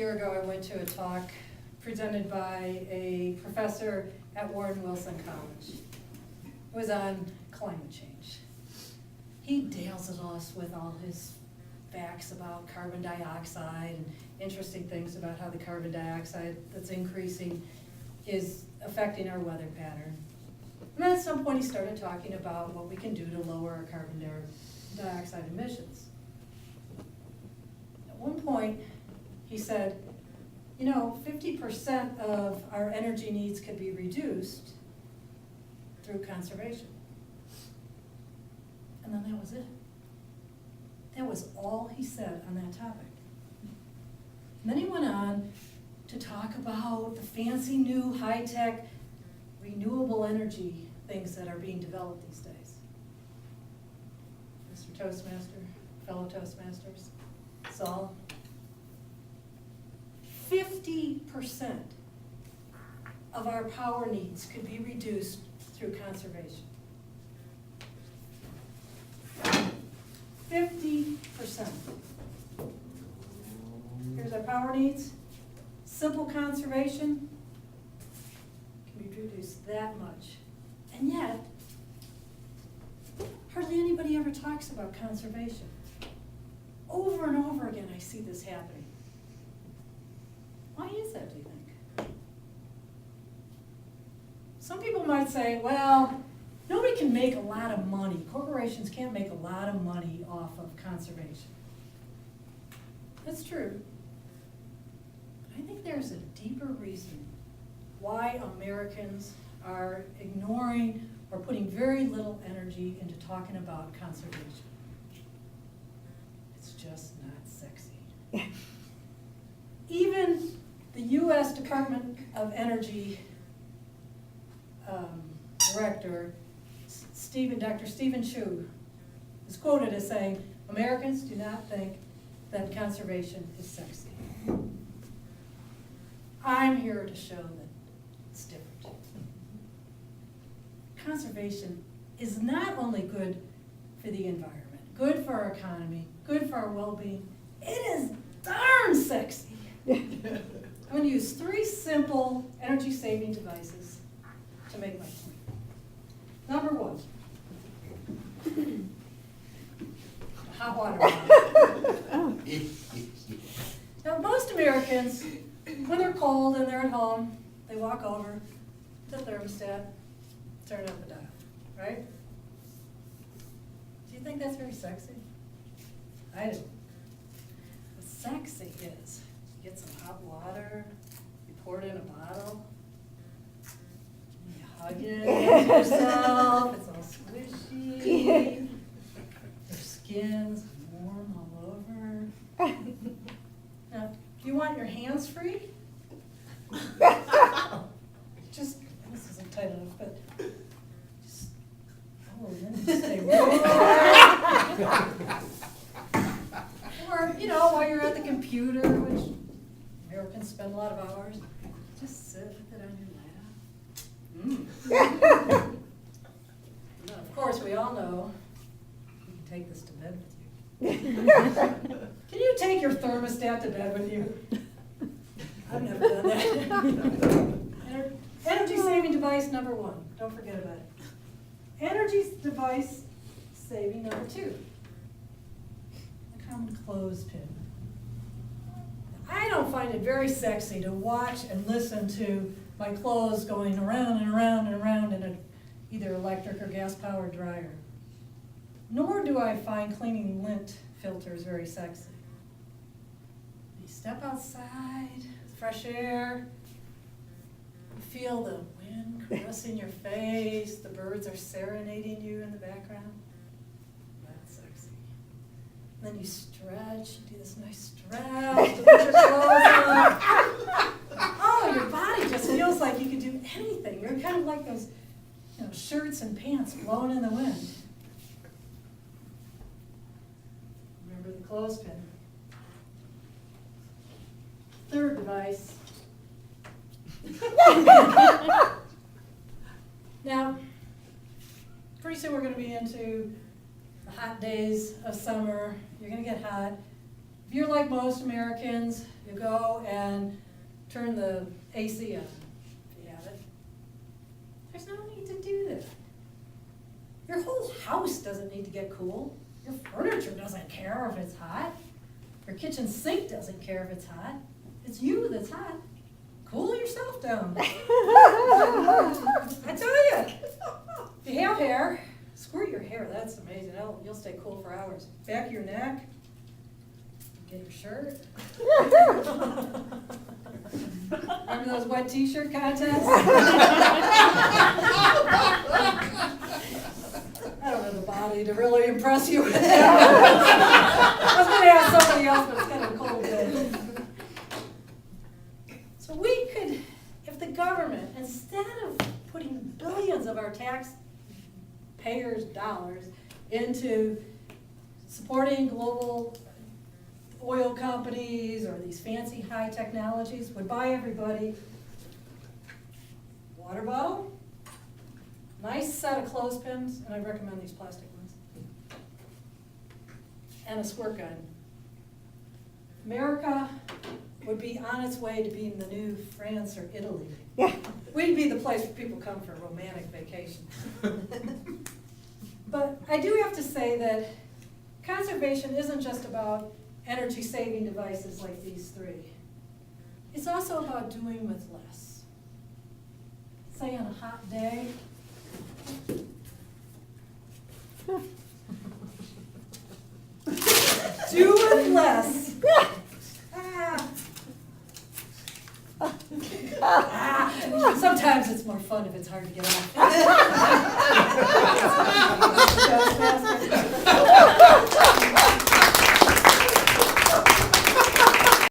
year ago, I went to a talk presented by a professor at Warren Wilson College. It was on climate change. He dazzled us with all his facts about carbon dioxide and interesting things about how the carbon dioxide that's increasing is affecting our weather pattern. And then at some point he started talking about what we can do to lower our carbon dioxide emissions. At one point he said, 50% of our energy needs could be reduced through conservation. And then that was it. That was all he said on that topic. And then he went on to talk about the fancy new high-tech renewable energy things that are being developed these days. Mr. Toastmaster, fellow Toastmasters, Saul, 50% of our power needs could be reduced through conservation. 50%. Here's our power needs. Simple conservation can be reduced that much. And yet, hardly anybody ever talks about conservation. Over and over again, I see this happening. Why is that, do you think? Some people might say, well, nobody can make a lot of money. Corporations can't make a lot of money off of conservation. That's true. But I think there's a deeper reason why Americans are ignoring or putting very little energy into talking about conservation. It's just not sexy. Even the U.S. Department of Energy director, Dr. Stephen Chu, is quoted as saying, Americans do not think that conservation is sexy. I'm here to show that it's different. Conservation is not only good for the environment, good for our economy, good for our well-being, it is darn sexy. I'm going to use 3 simple energy-saving devices to make my point. Number 1, hot water bottle. Now, most Americans, when they're cold and they're at home, they walk over to the thermostat, turn up the dial, right? Do you think that's very sexy? I do. What sexy is, you get some hot water, you pour it in a bottle, you hug it into yourself, it's all squishy, your skin's warm all over. Now, do you want your hands free? Just, this isn't tight enough, but just, then stay warm. Or, while you're at the computer, which Americans spend a lot of hours, just sit with it on your lap. Now, of course, we all know you can take this to bed with you. Can you take your thermostat to bed with you? I've never done that. Energy-saving device number 1. Don't forget about it. Energy device saving number 2. A common clothespin. I don't find it very sexy to watch and listen to my clothes going around and around and around in a either electric or gas-powered dryer. Nor do I find cleaning lint filters very sexy. You step outside, fresh air, you feel the wind caressing your face, the birds are serenading you in the background. That's sexy. And then you stretch, you do this nice stretch to put your clothes on. Oh, your body just feels like you can do anything. You're kind of like those shirts and pants blowing in the wind. Remember the clothespin. Third device. Now, pretty soon we're going to be into the hot days of summer. You're going to get hot. If you're like most Americans, you go and turn the AC on, if you have it. There's no need to do that. Your whole house doesn't need to get cool. Your furniture doesn't care if it's hot. Your kitchen sink doesn't care if it's hot. It's you that's hot. Cool yourself down. I tell you, if you have hair, squirt your hair. That's amazing. You'll stay cool for hours. Back of your neck. Get your shirt. Remember those wet t-shirt contests? I don't have the body to really impress you with that. I was going to ask somebody else, but it's kind of a cold day. So we could, if the government, instead of putting billions of our taxpayers' dollars into supporting global oil companies or these fancy high technologies, would buy everybody water bottle, nice set of clothespins, and I recommend these plastic ones, and a squirt gun. America would be on its way to being the new France or Italy. Yeah. We'd be the place where people come for a romantic vacation. But I do have to say that conservation isn't just about energy-saving devices like these three. It's also about doing with less. Say on a hot day, do with less. Sometimes it's more fun if it's hard to get off.